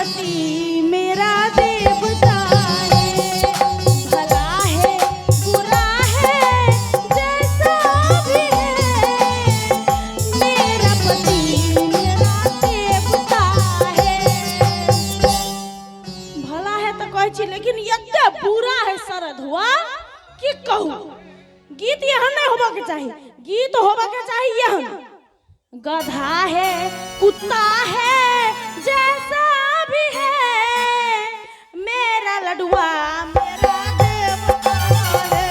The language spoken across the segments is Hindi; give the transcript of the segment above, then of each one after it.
पति मेरा देवता है, भला है बुरा है जैसा भी है, मेरा पति मेरा देवता है। भला है तो कहै छी, लेकिन एते बुरा है शरद हुआ कि कहू। गीत यहन नहीं होबा के चाहिए, गीत होबा के चाहिए यहन, गधा है कुत्ता है जैसा भी है, मेरा लडुआ मेरा देवता है।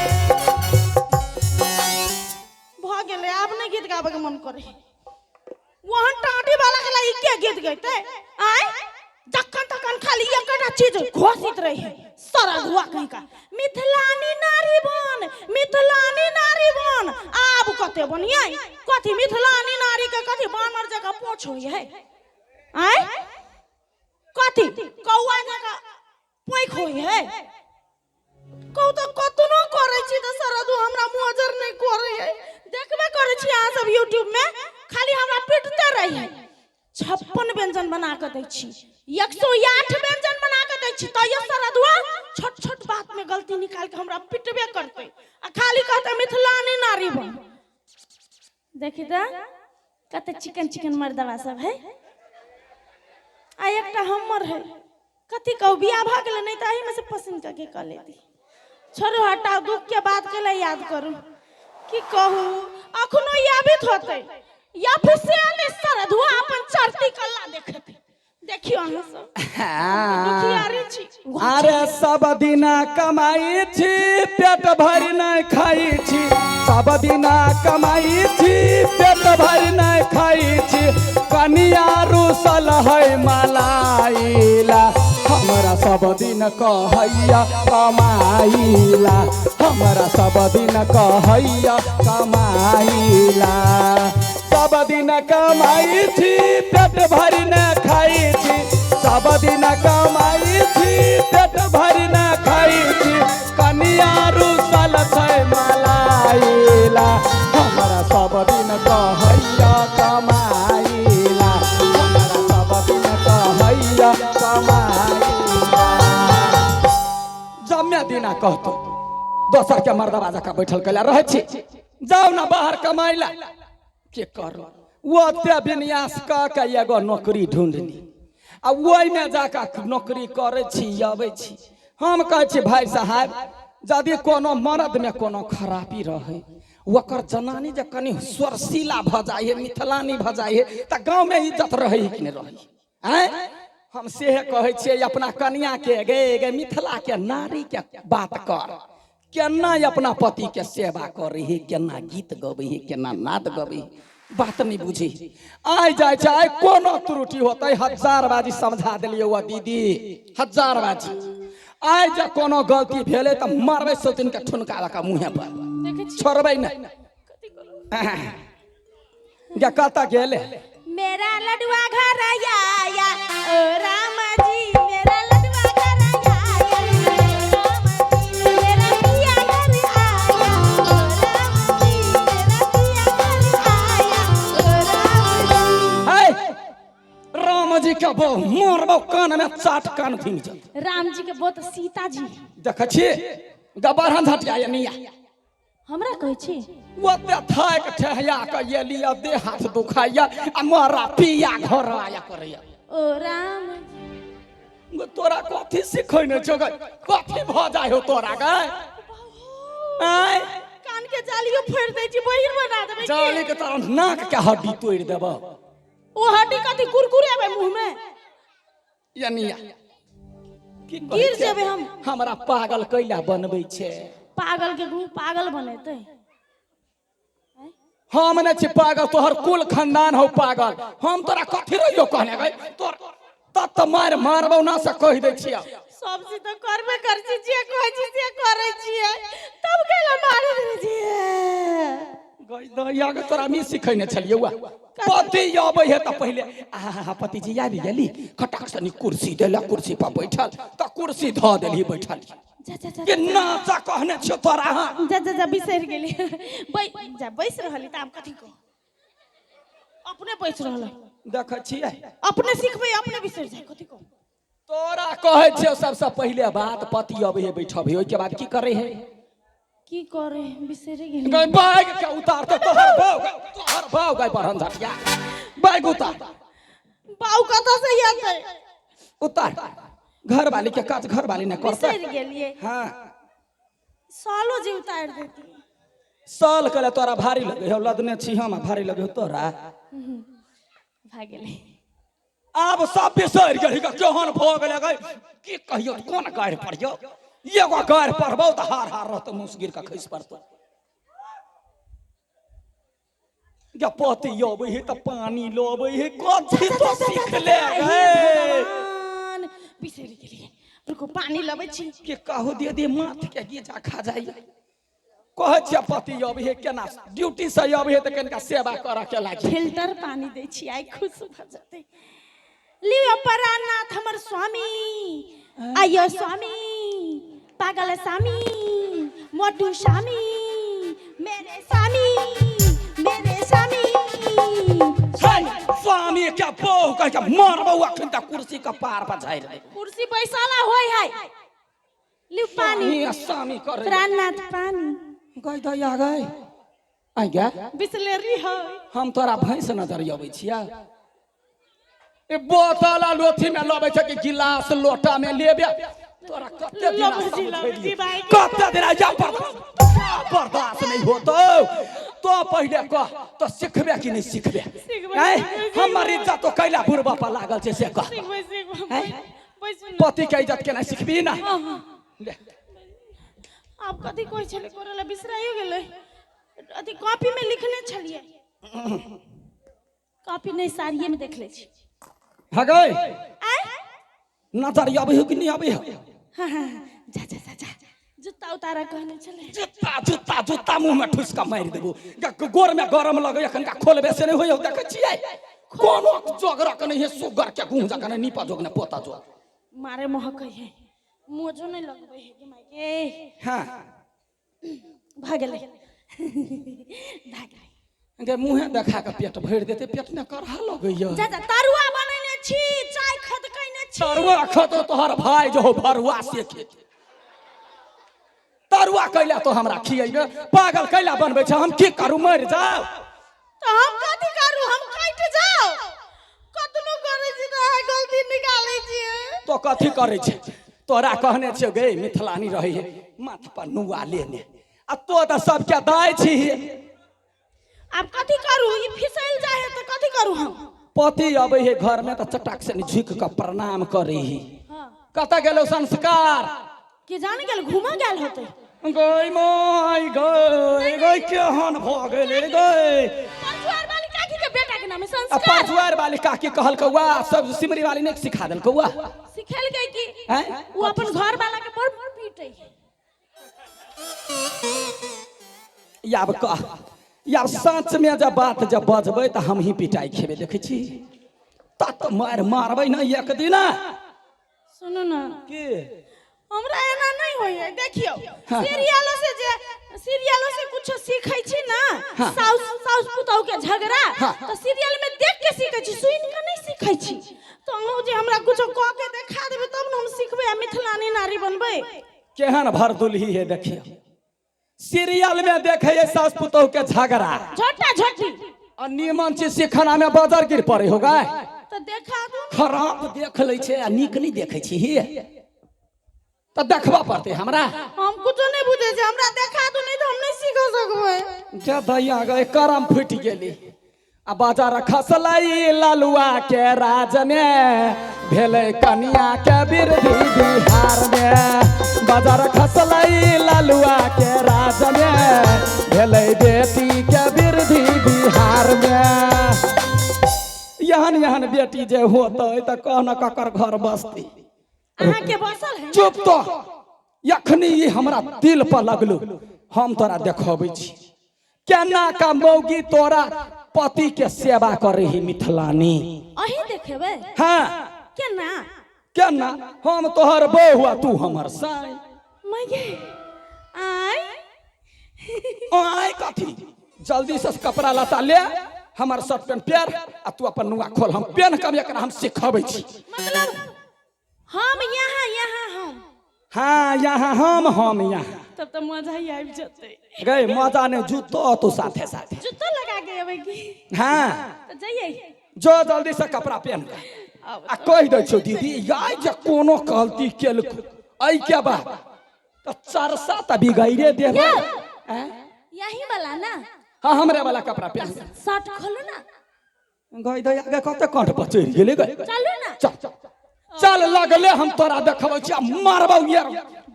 भ गेले, आब नहीं गीत गाबे के मन करे। वहां टाटी वाला के लगी के गीत गइते आय, जखन तखन खाली एकटा चीज घोषित रही है, शरद हुआ कहीं का मिथिलानी नारी बन, मिथिलानी नारी बन। आब कते बनिए, कथी मिथिलानी नारी के कथी बानर जगह पोछ होय है आय, कथी कौआ जगह पोख होय है। कहू तो कतनो करे छी त शरद हमरा मोजर नहीं करे है। देखबे करे छी अहाँ सब YouTube में, खाली हमरा पिटते रही है। 56 व्यंजन बना के दै छी, 108 व्यंजन बना के दै छी, तैयो शरद हुआ छोट छोट बात में गलती निकाल के हमरा पिटबे करते आ खाली कहते मिथिलानी नारी बन। देखी त कते चिकन चिकन मर्दवा सब है आ एकटा हमर है। कथी कहू, बियाह भ गेलै नहीं त एही में से पसंद करके क लेती। छोड़ो हटाओ, दुख के बात के लिए याद करू कि कहू अखनो याबित होते या फिर से आले शरद हुआ अपन चरती कल्ला देखते। देखियो अहाँ सब दुखियारी छी। अरे सब दिना कमाई छी पेट भरि नहीं खाई छी, सब दिना कमाई छी पेट भरि नहीं खाई छी, कनिया रुसल है मलाइला, हमरा सब दिन कहैया कमाइला, हमरा सब दिन कहैया कमाइला, सब दिन कमाई छी पेट भरि न खाई छी, सब दिन कमाई छी पेट भरि न खाई छी, कनिया रुसल छै मलाइला, हमरा सब दिन कहैया कमाइला, हमरा सब दिन कहैया कमाइला। जम्मे दिना कहतो दोसर के मर्दबा जका बैठल कैला रहे छी, जाओ ना बाहर कमाइला। के करो ओते विन्यास के एगो नौकरी ढूंढनी आ ओहि में जाकर नौकरी करे छी आबै छी। हम कहै छी भाई साहब, यदि कोनो मर्द में कोनो खराबी रहे, ओकर जनानी जे कनी स्वरशीला भ जाए, मिथिलानी भ जाए, त गांव में इज्जत रहे कि नहीं रहे हैं। हम से कहै छियै अपना कन्या के, गे गे मिथिला के नारी के बात कर, केना अपना पति के सेवा करे है, केना गीत गबे है, केना नाद गबे है, बात नहीं बुझी। आइ जाए चाहे कोनो त्रुटि होते 1000 बाजी समझा दिलिए वो दीदी, 1000 बाजी। आइ जा कोनो गलती भेले त मारबे सोतिन के ठुनका लका मुंहे पर, छोड़बे नहीं। या कता गेले मेरा लडुआ घर आया ओ राम जी, मेरा लडुआ घर आया मेरा पिया घर आया ओ राम जी, मेरा पिया घर आया ओ राम जी। राम जी के बो मारबो कान में चाट कान भींग जा। राम जी के बहुत सीता जी देख छी गबरहन हटिया निया हमरा कहै छी ओते थाक ठहया के ये लिया देह हाथ दुखाया आ मारा पिया घर आया करैया ओ राम जी। तोरा कथी सिखैने छौ गे, कथी भ जाय हो तोरा गे। आय कान के जालियो फोड़ दे छी, बहिर बना देबै की? जाली के तरह नाक के हड्डी तोड़ देबो। ओ हड्डी कथी कुरकुरेबै मुंह में? यनिया की गिर जेबै हम। हमरा पागल कैला बनबै छे। पागल के गुरु पागल बनेते। हम ने छी पागल, तोहर कुल खानदान हो पागल। हम तोरा कथी रहियो कहने गए, तोर तत मार मारबौ ना से कह दे छिया। सब चीज तो करबे कर छी, जे कहै छी से करै छियै, तब केला मारे दे छियै। गई दहिया के तोरा मी सिखैने छलिए वा। पति आबै है त पहिले आहा पति जी आबि गेली, खटक सनी कुर्सी देला, कुर्सी पर बैठल त कुर्सी ध देली बैठल। के नाचा कहने छ तोरा। जा जा जा बिसर गेली। जा बैस रहली त आब कथी को, अपने बैस रहल। देख छियै अपने सिखबै, अपने बिसर जाय कथी को। तोरा कहै छियौ सबसे पहिले बात पति अबै है बैठब है ओइके बाद की करे है की करे बिसरे गेली गई बैग के उतार तो तोहर भाव गई बरहन झटिया बैग उतार बाऊ कतऽ से आते उतार घर वाली के काज घर वाली ने करते बिसर गेलिए हां सालो जे उतार देती साल कले तोरा भारी लगे हो लदने छी हम भारी लगे हो तोरा भाग गेले अब सब बिसर गेली का केहन भ गेले गई की कहियो कोन गाड़ पड़ियो एगो गाड़ पड़बो त हार हार रहत मुसगिर का खइस पड़तो या पति योबै है त पानी लोबै है कथि तो सीख ले गए बिसर गेलिए रुको पानी लबै छी के कहू दे दे माथ के गीजा खा जाई कहै छै पति अबै है केना ड्यूटी से अबै है त कनका सेवा कर के लागी फिल्टर पानी दै छी आइ खुश भ जते लियो परानाथ हमर स्वामी आयो स्वामी पागल स्वामी मोटू स्वामी मेरे स्वामी स्वामी क्या बहु कह के मारबो अखन त कुर्सी का पार पर झाइ रे कुर्सी बैसाला होय है लियो पानी स्वामी करे परानाथ पानी गई द आ गई आ गया बिसलेरी है हम तोरा भैंस नजर अबै छिया ए बोतल आ लोथी में लबै छ कि गिलास लोटा में लेबे तोरा कते दिन कते दिन जा बर्दाश्त नहीं होतो तो पहले कह तो सिखबे कि नहीं सिखबे हैं हमर इज्जत तो कैला बुरबा पर लागल छै से कह पति के इज्जत केना सिखबी ना आप कथी कोइ छले करला बिसराइयो गेलै अथी कॉपी में लिखने छलिए कॉपी नहीं साड़िए में देख ले छी हगै नजर आबै हो कि नहीं आबै हो जा जा जा जा जूता उतारा कहने छले जूता जूता जूता मुंह में ठुस का मार देबो गोर में गरम लगे एखन का खोलबे से नहीं होय देख छियै कोनो जोगरा के नहीं है सुगर के गुंह जका नहीं नीपा जोग ने पोता जो मारे मोह कहिए मोजो नहीं लगबे है कि मायके हां भागले भाग गई गे मुंह देखा के पेट भर देते पेट ने करहा लगैया जा जा तरुआ बनैने छी चाय खदकैने छी तरुआ खतो तोहर भाई जो भरुआ से खेत तरुआ कैला तो हमरा खियैबे पागल कैला बनबै छ हम की करू मर जाओ तो हम कथि करू हम काट जाओ कतनो करे छी त गलती निकालै छी तो कथि करे छै तोरा कहने छ गे मिथिलानी रही है माथ पर नुआ लेने आ तो त सब के दाय छी अब कथि करू ई फिसल जाए है त कथि करू हम पति अबै है घर में त चटाक से झुक के प्रणाम करे ही हां कत गेलो संस्कार के जाने गेल घुमा गेल होते गई माय गई केहन भ गेले गई पांचवार वाली काकी के बेटा के नाम है संस्कार पांचवार वाली काकी कहल कौआ सब सिमरी वाली ने सिखा देल कौआ सिखेल गई कि हैं वो अपन घर वाला के बड़ पीटे याब कह याब सच में जब बात जब बजबै त हम ही पिटाई खेबे देखै छी तत मारबै ना एक दिन सुनो ना के हमरा एना नहीं होय है देखियो हाँ। सीरियलों से कुछ सीखै छी ना हाँ। साउस पुतौ के झगड़ा हाँ। तो सीरियल में देख के सीखै छी सुन के नहीं सीखै छी तो हम जे हमरा कुछ क के देखा देबे तब न हम सीखबे आ मिथिलानी नारी बनबै केहन भर दुलही है देखियो सीरियल में देखे है सास पुतौ के झगड़ा झोटा झोटी और निमन चीज सीखना में बाजार गिर पड़े होगा तो देखा दू खराब देख ले छे आ नीक नहीं देखे छी ही तो देखबा पड़ते हमरा हम कुछ नहीं बुझे छे हमरा देखा दू नहीं तो हम नहीं सीख सकबै जा दैया गए करम फुट गेली आ बाजार खसलाई लालुआ के राज में भेले कन्या के बिरधी बिहार में बाजार खसलाई लालुआ के राज में भेले बेटी के बिरधी बिहार में यहन यहन बेटी जे होतै त कहना ककर घर बसती अहाँ के बसल है चुप तो यखनी ई हमरा दिल पर लगलो हम तोरा देखबै छी केना का मौगी तोरा पति के सेवा करे ही मिथिलानी अही देखेबे हां केना केना हम तोहर बहू आ तू हमर साई मगे आई आय कथी जल्दी से कपड़ा लता ले हमर शर्ट पेंट पेर आ तू अपन नुआ खोल हम पेन कब एकरा हम सिखबै छी मतलब हम यहाँ यहाँ हम हाँ यहाँ हम यहाँ तब तो मजा ही आबि जते गए मजा ने जूतो तो साथे साथे जूता लगा के अबे की हाँ तो जाइए जो जल्दी से कपड़ा पहन के आ कह दे छो दीदी यार जे कोनो गलती केलक आई क्या बात तो चरसा त बिगाड़े देबे यही वाला ना हाँ हमरे वाला कपड़ा पहन के शर्ट खोलो ना गई दे आगे कते कंठ पर चढ़ गेले गए चलो ना चल चल लगले हम तोरा देखबै छी मारबौ यार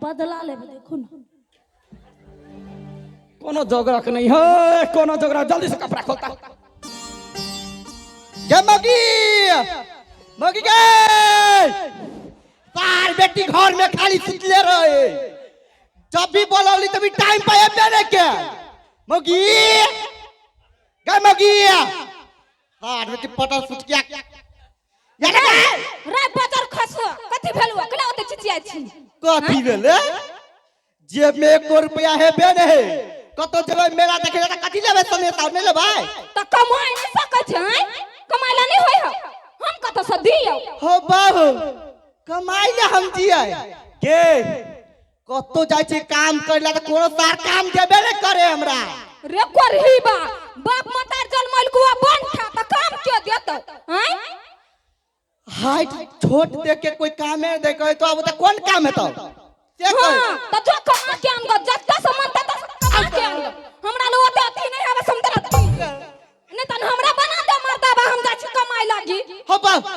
बदला लेबे देखो ना कोनो जोगरक नहीं है कोनो जोगरक जल्दी से कपड़ा खोलता क्या मगी मगी गए सार बेटी घर में खाली सुतले रहे जब भी बोलौली तभी टाइम पे अबे नहीं के मगी गए मगी सार बेटी पटर सुत गया यार रे बाजार खसो कथि भेलुआ कला ओते चिचिया छी कथी भेले जेब में 1 रुपया है बे नहीं कतो जगह मेला देखे जाता कथी लेबे सनेता नहीं ले भाई त कमाई नहीं सकै छै कमाइला नहीं होय हम कत से दियौ हो बाबू कमाई ले हम जिए के कतो जाय छै काम करला त कोनो सार काम देबे नहीं करे हमरा रे करही बाप मतार जन्मल कुआ बन खा त काम के देत हैं हाइट छोट देख के कोई काम है देखो तो अब तो कौन काम है तो हां त जो कमा के हम जत्ता समान तता कमा के हम हमरा लो ओते अथी नहीं हवे समतल नहीं तन हमरा बना दे मर्दाबा हम जा छी कमाई लागी हो बाप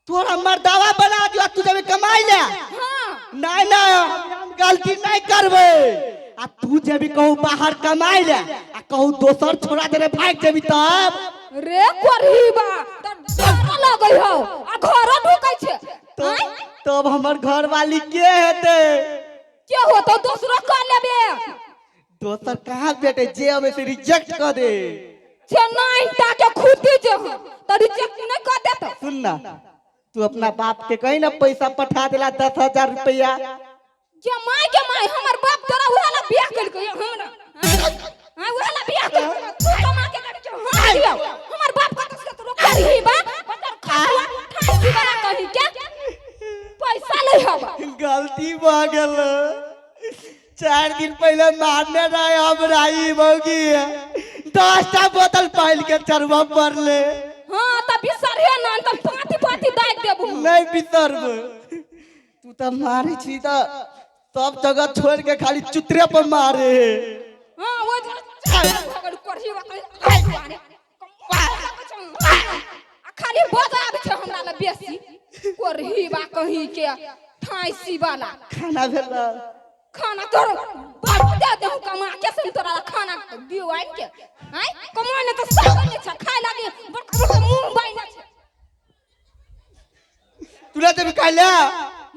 तोरा मर्दावा बना दियो तू जब कमाई ले हां नहीं नहीं हम गलती नहीं करबे आ तू जब कहू बाहर कमाई ले आ कहू दोसर छोड़ा दे रे भाग जेबी तब रे करही त डर लगै हो आ घर ढुकै छै तब हमर घर वाली के हेते के हो तो दूसरो कर लेबे दोसर कहां बेटे जे हमें से रिजेक्ट कर दे छे नहीं ताके खुदी जे त रिजेक्ट नहीं कर देत सुन ना तू अपना बाप के कहीं ना पैसा पठा देला 10,000 रुपया जे के माय हमर बाप तोरा उहाला बियाह कर के हमरा हां उहाला बियाह कर तू कमा के कर के हां दियो हमर बाप कत से तू करही बा बतर खावा ठाई बड़ा कही के पैसा ले हवा गलती भ गेल 4 दिन पहले मारने रहे हम राई मौगी 10टा बोतल पाइल के चरवा पर ले हां त बिसरिए ना त पाती दाग देबू नहीं बिसरब तू त मारी छी त सब जगह छोड़ के खाली चुतरे पर मारे हां वो भगड़ करही बा खाली बजाब छै हमरा ल बेसी करही बा कही के ठाईसी वाला खाना भेला खाना तोर बाप दे दे कमा के से तोरा खाना दियो आइ के हैं कमाने तो सब नहीं छ खाइ लागी बड़का बड़का मुंह बाइना छै तूने तो खाइला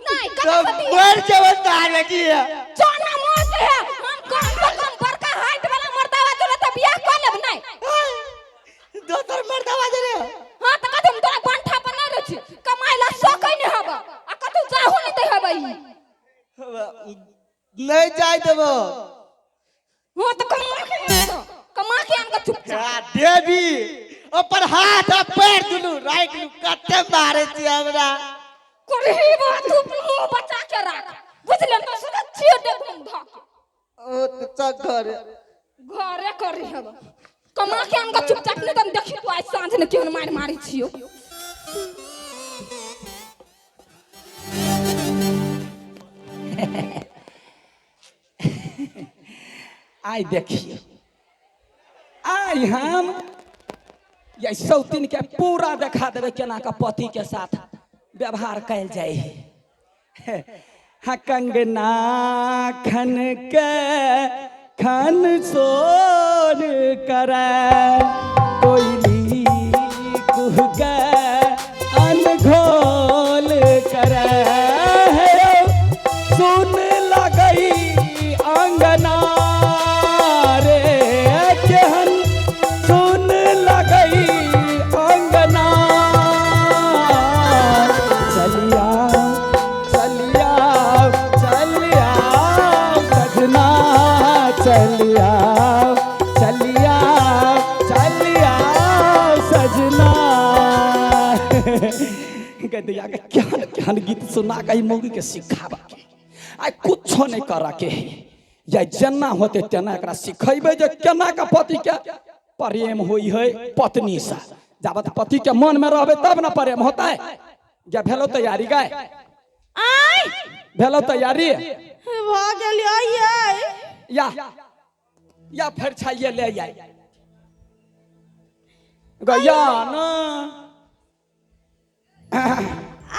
नहीं सब मर जवता लगी है जाना मौत है हम कम बड़का हाइट वाला मर्दावा तोरा त बियाह कर लेब नहीं दोसर मर्दावा दे रे हां त कदम तोरा बंठा पर नहीं रह छी कमाइला सकै नहीं हबा आ कतौ जाहु नहीं त हबई नहीं जाय देबो हां त कमा के आन के चुप देवी ऊपर हाथ और पैर दुनु राइट लू कते मारे छी हमरा करही बा तू मुंह बचा के राख बुझले त सुन छिए दे घुम धा ओ त घर घरे करही हबा कमा के आन के चुपचाप नहीं तम देखी तू आज सांझ ने केहन मारी छियो आई देखिए आई हम ये सौतीन के पूरा देखा देवे केना का पति के साथ व्यवहार कैल जाए हाँ कंगना खन के खन सोर कर कोयली कुह के अनघोल कर सुन लगई अंगना रे केहन सुन लगई अंगना चलिया चलिया चलिया सजना चलिया चलिया चलिया सजना कहते आगे क्या क्या गीत सुना के मौगी के सिखाबा के आ कुछ नहीं करा के या जना होते तना एकरा सिखेबे जे केना का पति के प्रेम होई है पत्नी से जब पति के मन में रहबे तब ना प्रेम होता है। या भेलो तैयारी गाय आई भेलो तैयारी भाग गेली आई या फिर छाइए ले आई गया ना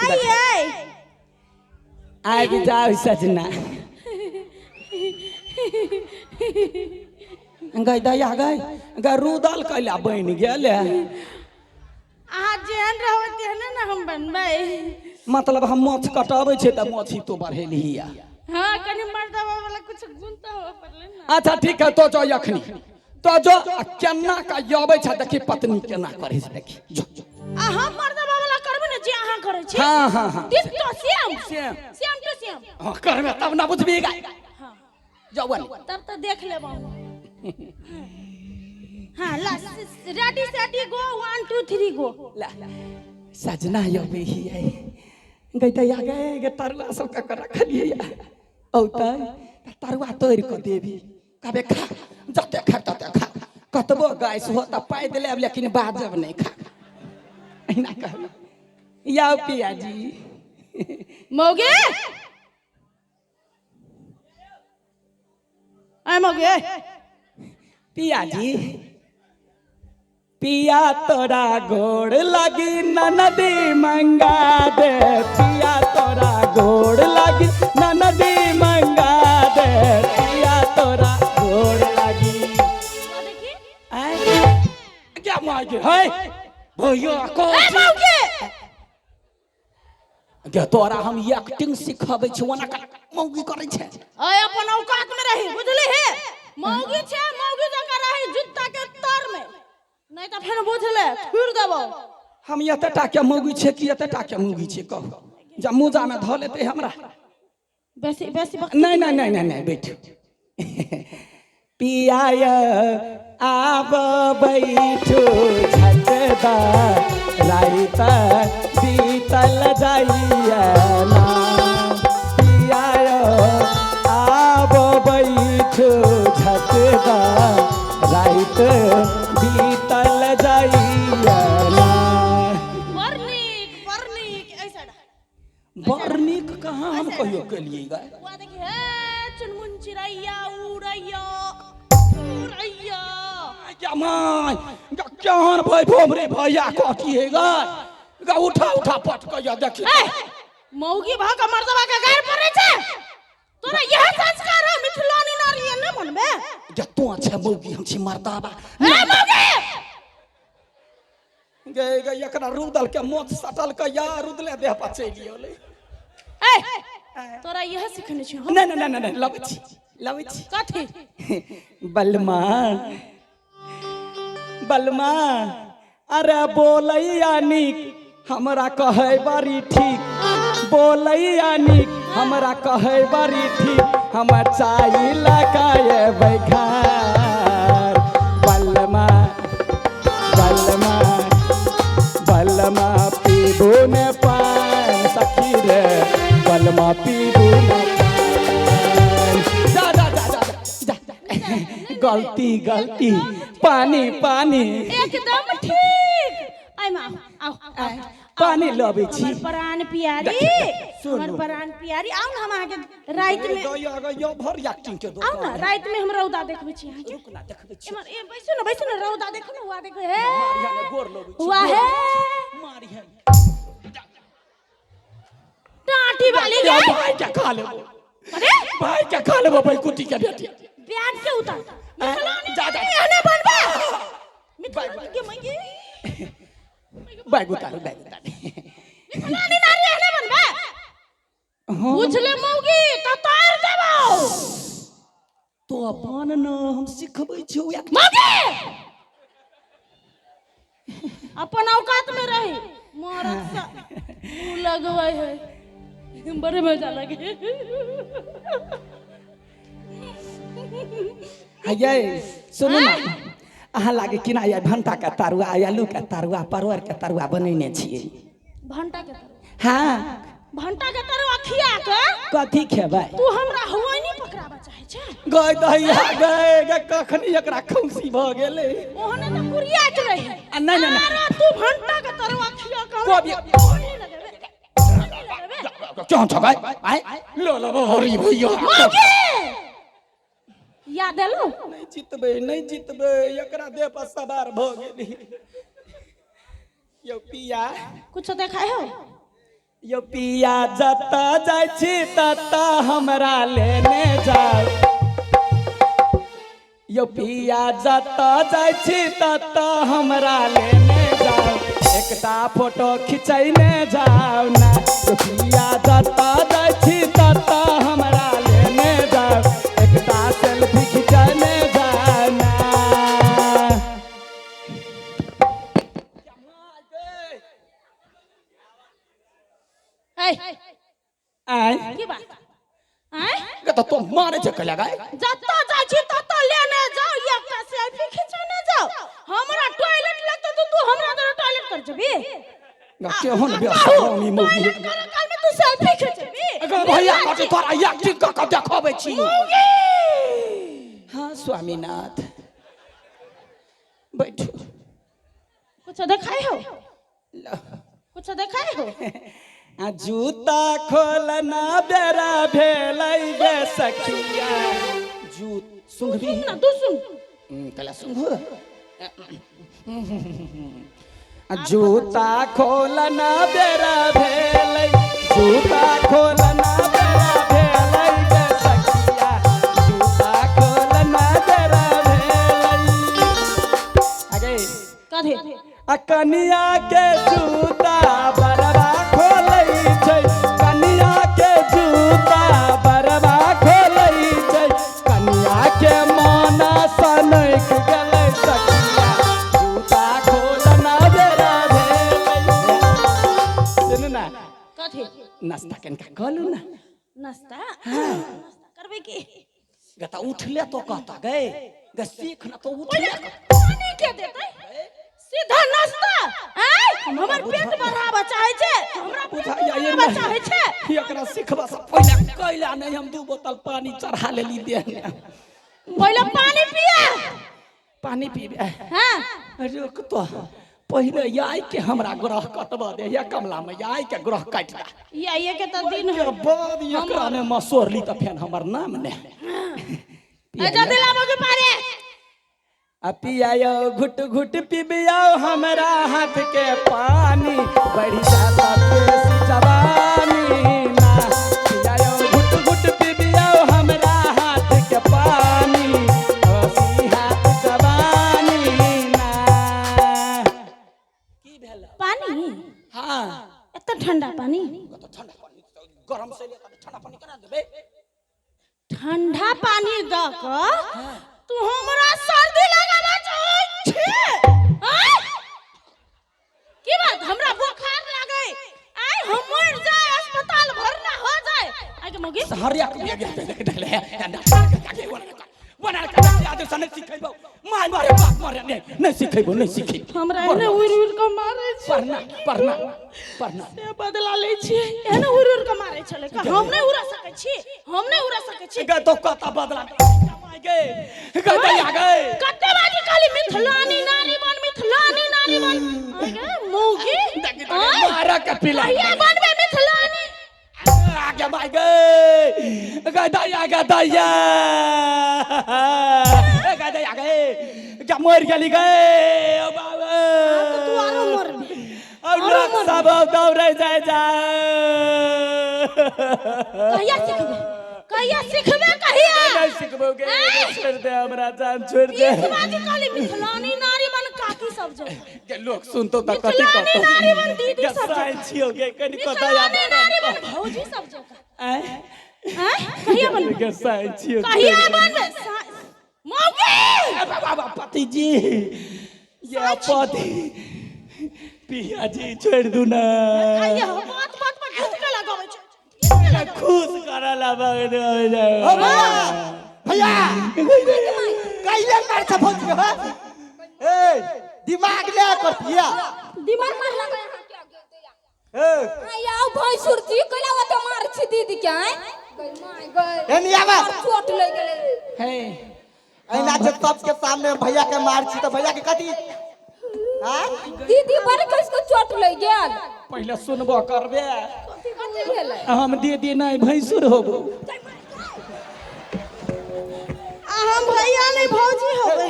आई आग जाओ सजना गई दया गई रूदल कैला बन गेल आ जेहन रहबे तेहने ना हम बनबै। मतलब हम माछ कटाबै छे त माछी तो बढ़ेली या हां कनी मर्दवा वाला कुछ गुण तो हो पड़ले ना। अच्छा ठीक है तो जो यखनी तो जो केना का याबै छ देखी पत्नी केना करे छै देखी जो आ हम मर्दवा वाला करबे ने जे अहाँ करे छी। हां हां हां दिस तो श्याम श्याम श्याम तो श्याम हां करबे तब ना बुझबी गाय हां जवन तब तो देख लेबो। हां ला रेडी सेटी गो 1 2 3 गो ला सजना याबै ही आई गई दया गए तरुआ सब का रखलिए या औता तरुआ तोड़ के देबी कहबे खा जते खा तते खा कतबो गाइस हो त पाइ देले लेकिन बाजब नहीं खा एना कहबे या पिया जी मौगे आई मौगे पिया जी पिया तोरा गोड़ लगी ननदी मंगा दे पिया तोरा गोड़ लगी ननदी मंगा दे पिया तोरा गोड़ लगी देखी क्या मांगे है भैया को ए मौगे क्या तोरा हम एक्टिंग सिखाबै छी ओना का मौगी करे छै ओए अपन औकात में रही बुझली है मौगी छे मौगी जका रही जूता के तर में नहीं तो फिर बुझले फिर देबो। हम एतटा के मौगी छै कि एतटा के मौगी छै कहू जा मुजा में ध लेते हमरा बेसी बेसी नहीं नहीं नहीं नहीं नहीं बैठ पिया आब बैठो झटदा राइता बीतल जाइया ना पिया आब बैठो झटदा राइत बीतल जाइया ना। वर्णिक ऐसा वर्णिक कहाँ हम कहियो केलिए गा वो देखिए चुनमुन चिड़ैया उड़ैया उड़ैया क्या माय केहन भाई भोमरे भैया कथी है गा गा उठा उठा पट के देखी मौगी भाग का मर्दवा का गार पड़े छे तोरा यह संस्कार है मिथिलानी नारी ने मनबे जे तो अच्छा मौगी हम छी मर्दाबा ए मौगी गे गे एकरा रुदल के मोछ सटल के या रुदले देह पर चली गेलै ए तोरा यह सिखने छी हम नहीं नहीं नहीं लबै छी कथी बलमा बलमा अरे बोलैया नीक हमरा कहै बड़ी ठीक बोलैया नीक हमरा कहै बड़ी ठीक हम चाही लगाए बैखार बलमा बलमा बलमा पीबू ने पान सखी रे बलमा पीबू ने जा जा जा जा गलती गलती पानी पानी एकदम ठीक आई मां आओ आओ पानी लबे छी हमर प्राण प्यारी हमर प्राण प्यारी आओ ना हम आहाँ के रात में यो भर एक्टिंग के दो आओ ना रात में हम रौदा देखबै छी आहाँ के रुक ना देखबै छी एमर ए बैसो ना रौदा देखो ना हुआ देखो हे मारिया ने गोर लबे छी हुआ है मारिया टाटी वाली या गे भाई क्या खा लेबो अरे भाई क्या खा लेबो भाई कुटी के बेटी ब्याज से उतार जा जा एहने बनबे मिथिलानी के मगे बैग उतार मिथिलानी नारी एहने बनबे बुझले मौगी त तार देबो तो अपन न हम सिखबै छी मौगी अपन औकात में रही मोरत सा लगवाई है बड़े मजा लगे ये सुनू ना अहाँ लागे कि ना भंटा के तरुआ आलू के तरुआ परवर के तरुआ बनेने छियै भंटा के हाँ भंटा के तरवा खिया के कथी खेबै तू हमरा हुआ नहीं पकड़ाबा चाहे छै गय दहिया गए गे कखनी एकरा खौसी भ गेलै ओहने तो कुरिया के रही आ नहीं नहीं नहीं अरे तू भंटा के तरवा खिया के कभी क्यों छ गए आय लो लो हरी भैया याद देलो नहीं जीतबे एकरा देह पर सवार भ गेली यो पिया कुछ देखाय हो यो पिया जता जाय छी तता हमरा लेने जाओ यो पिया जता जाय छी तता हमरा लेने जाओ एकटा फोटो खिचैने जाओ ना यो पिया जता जाय छी तता हमरा लेने जाओ एकटा सेल्फी खिचैने जाओ ना आय की बात आय तो तुम मारे चक्कर लगाए जत्ता जाय छी तत्ता लेने जाओ या का सेल्फी खिंचाने जाओ हमरा टॉयलेट लगता तू हमरा तो टॉयलेट कर जबी केहन बेसरामी मौगी काल में तू सेल्फी खिंचबी अगर भैया कथि तोरा एक्टिंग क के देखाबै छी हां स्वामीनाथ बैठो कुछ देखाय हो कुछ देखाय हो आ जूता खोलना बेरा भेलै गे सखिया जूत सुंघबी ना तू सुन कला सुंघो आ जूता खोलना बेरा भेलै जूता खोलना बेरा भेलै गे सखिया जूता खोलना बेरा भेलै आगे कथि आ कनिया के जूता बरबा खोलै छै कनिया के जूता बरबा खोलै छै कनिया के मोना सनैक गेलै सखिया जूता खोलना बेरा भेलै सुन ना कथि नाश्ता कनिका कहलू ना नाश्ता नाश्ता करबे की गता उठले तो कहता गए ग सीख ना तो उठले पानी के देतै सीधा नाश्ता आय हमर पेट बढ़ाबा चाहे छै हमरा बुझाइया ये बढ़ाबा चाहे छै एकरा सिखबा से पहिले कैला नहीं हम 2 बोतल पानी चढ़ा लेली देह में पहले पानी पिया पानी पीबे हां अरे तो पहिले याई के हमरा ग्रह कटबा दे या कमला में याई के ग्रह काट दा ये के त दिन है बाद एकरा ने मसोरली त फेन हमर नाम ने जल्दी लाबो के पारे आ पियायो घुट घुट पिबियो हमरा हाथ के पानी बढ़ी जाला पेश जवानी ना पियायो घुट घुट पिबियो हमरा हाथ के पानी हसी हाथ जवानी ना की भेल पानी हां इतना ठंडा पानी तो ठंडा पानी गरम से ले ठंडा पानी करा देबे ठंडा पानी द क तू हमरा सर्दी लगावा चाहे छी हां की बात हमरा बुखार लागे आय हम मर जाए अस्पताल भरना हो जाए आगे मगी सहरिया के गया देख देले है बना के आदे सने सिखैबो मार मारे बाप मारे नहीं सिखैबो नहीं सिखै हमरा एने उड़ के मारे छै पढ़ना से बदला ले छी एने उड़ के मारे छले का हम नहीं उड़ा सकै छी ग तो कता बदला कमाई गए गई आ गए कते बाजी खाली मिथिलानी नारी बन आगे मौगी मारा के पिला ये बनबे मिथिलानी आगे भाई गए गदाया गदाया गए क्या मर गली गए ओ बाबा तू आरो मर अब लोग सब दौड़े जाए कहिया सिखबे कहिया नहीं सिखबोगे छोड़ दे हमरा जान छोड़ दे इस बाजी खाली मिथिलानी नारी बन काकी सब जो के लोग सुन तो तक कथि मिथिलानी नारी बन दीदी सब जो साइन छियो के कनी पता याद मिथिलानी नारी बन भौजी सब जो हैं कहिया बन के साइन छियो कहिया बन मौगी बाबा पति जी ये पति पिया जी छोड़ दू ना आइए बात पर झटका लगावे छै खुश करला बगद हो जाए ओ भैया कैले मार छ भौजी के ए दिमाग ले कर पिया दिमाग में लगा यहाँ क्या गिरते या याव भैंसुर जी कइला त मार छी दीदी के हैं गई माय गई एनी आवा चोट लग गेले हे ऐना जब सबके सामने भैया के मार छी तो भैया के कथी हां दीदी पर किसको चोट लग गेल पहले सुनबो करबे कथी भेलै हम दीदी नहीं भैंसुर होबो हम भैया नहीं भौजी होबे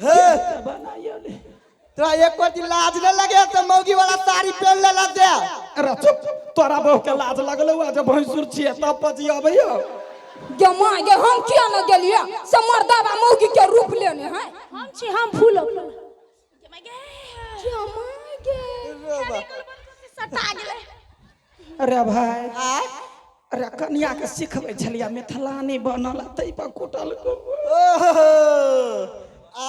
हे बनाइयो ले तोरा एक दिन लाज न लगे तो मौगी वाला साड़ी पहन लेला दे अरे चुप तोरा बहु के लाज लगलो आ जब भैंसुर छिए तब पजी अबैयो गे माय गे हम किया न गेलिए से मर्दावा मौगी के रूप लेने हैं हम छी हम फूल गे माय गे सटा गेले अरे भाई आय अरे कन्या के सिखबै छलिया मिथिलानी बनल तै पर कुटल को ओहो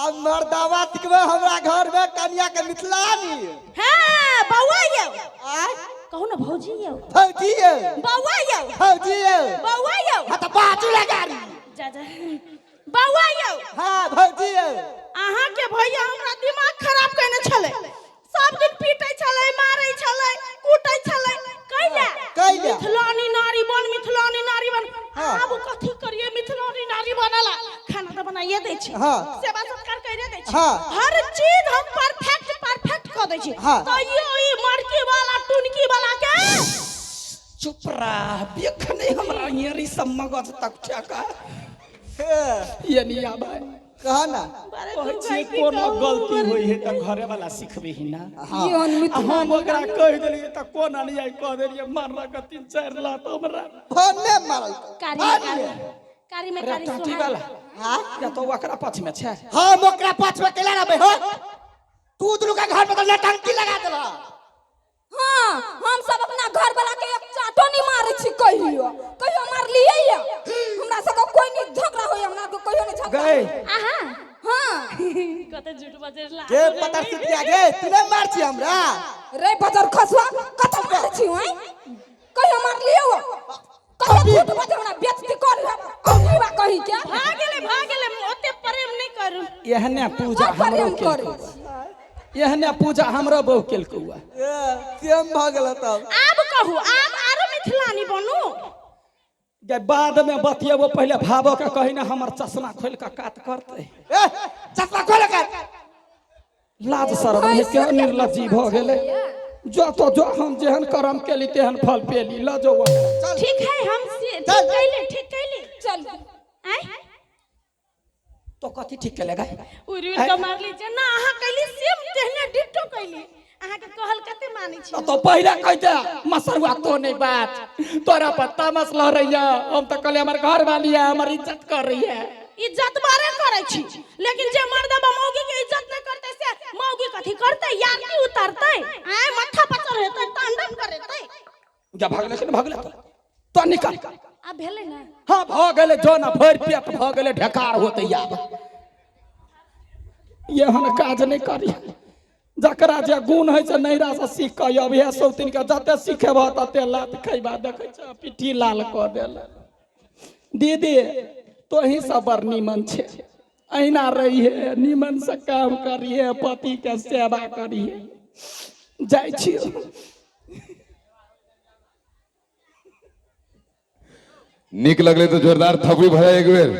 अब मर्दावा सिखबे हमरा घर में कन्या के मिथिलानी हां बौआ यौ आय कहू ना भौजी यौ भौजी ये बौआ यौ भौजी ये बौआ यौ हां तो बाजू लगारी जा जा बौआ यौ हां भौजी ये अहाँ के भैया हमरा दिमाग खराब करने छले सब दिन पीटै छले मारै छले कूटै छले कैला मिथिलानी नारी बन हाँ। अब कथी करिए मिथिलानी नारी बनला खाना तो बनाइए दै छी हाँ। सेवा सत्कार कइरे दै छी हाँ। हर चीज हम परफेक्ट क दै छी हाँ। तो ई मड़की वाला टुनकी वाला के चुप रह देखने हमरा येरी सब मगज तक ठका ये नहीं आबे कहा ना कहै छी कोनो गलती होई है त घरे वाला सिखबे ही ना योन मिथिला हम ओकरा कह देलिए त कोन नहीं आई कह देलिए मारला के 3-4 लात हमरा भन्ने मारल कारी में कारी टाटी वाला हां या तो ओकरा पछ में छै हम ओकरा पाछ में केला रहबे हो तू दुनु का घर में तो टंकी लगा देला हां हम सब अपना घर वाला के एक चाटो नहीं मारै छी कहियो मार लिए या हमरा सब को कोई नहीं झगड़ा होय हमरा को कहियो नहीं झगड़ा गए आहा हां कते झूठ बजेला के पता सिटिया गे तूने मार छी हमरा रे बजर खसवा कत मार छी होय कहियो मार लिए हो कहियो झूठ बजे हमरा बेइज्जती कर औनी बा कहि के भाग गेले ओते प्रेम नहीं करू एहने पूजा हमरो करी एहने पूजा हमरो बहु केलकुआ सेम भ गेल तब आब कहू आब आरो मिथिलानी बनू गे बाद में बतियेबो पहले भाबो के कहि ना हमर चश्मा खोल के काट करते ए चप्पा खोल कर लाज शरम है के निर्लज्जी भ गेले जो तो जो हम जेहन कर्म केली तेहन फल पेली ल जो ठीक है हम ठीक कैले चल आय तो कथी ठीक केलेगा उरी का मार लीजिए ना अहाँ कैली सेम तेहने डिट्टो कैली अहाँ के कहल कते मानी छी तो पहले कहते मसरुआ तो नहीं बात तोरा पत्ता मसला रही है हम तो कहले हमर घर वाली है हमर इज्जत कर रही है इज्जत बारे करे छी लेकिन जे मर्दबा मौगी के इज्जत नहीं करते से मौगी कथी करते या की उतारते आय मत्था पचर हेते तांडव करते क्या भागले कि भागले तो निकल अब भेले ना हां भ गेले जो ना भर पेट भ गेले ढकार होते याद एहन काज नहीं करी जकरा जे गुण है से नैरा से सीख के अब हे सब दिन के जते सीखेब तते लात खैबा देखे छ पिठी लाल क देल दीदी तो ही सब बड़ निमन छे अहिना रही है निमन से काम करिए पति के सेवा करिए जाय छी निक लगले तो जोरदार थपड़ी भरा एक बेर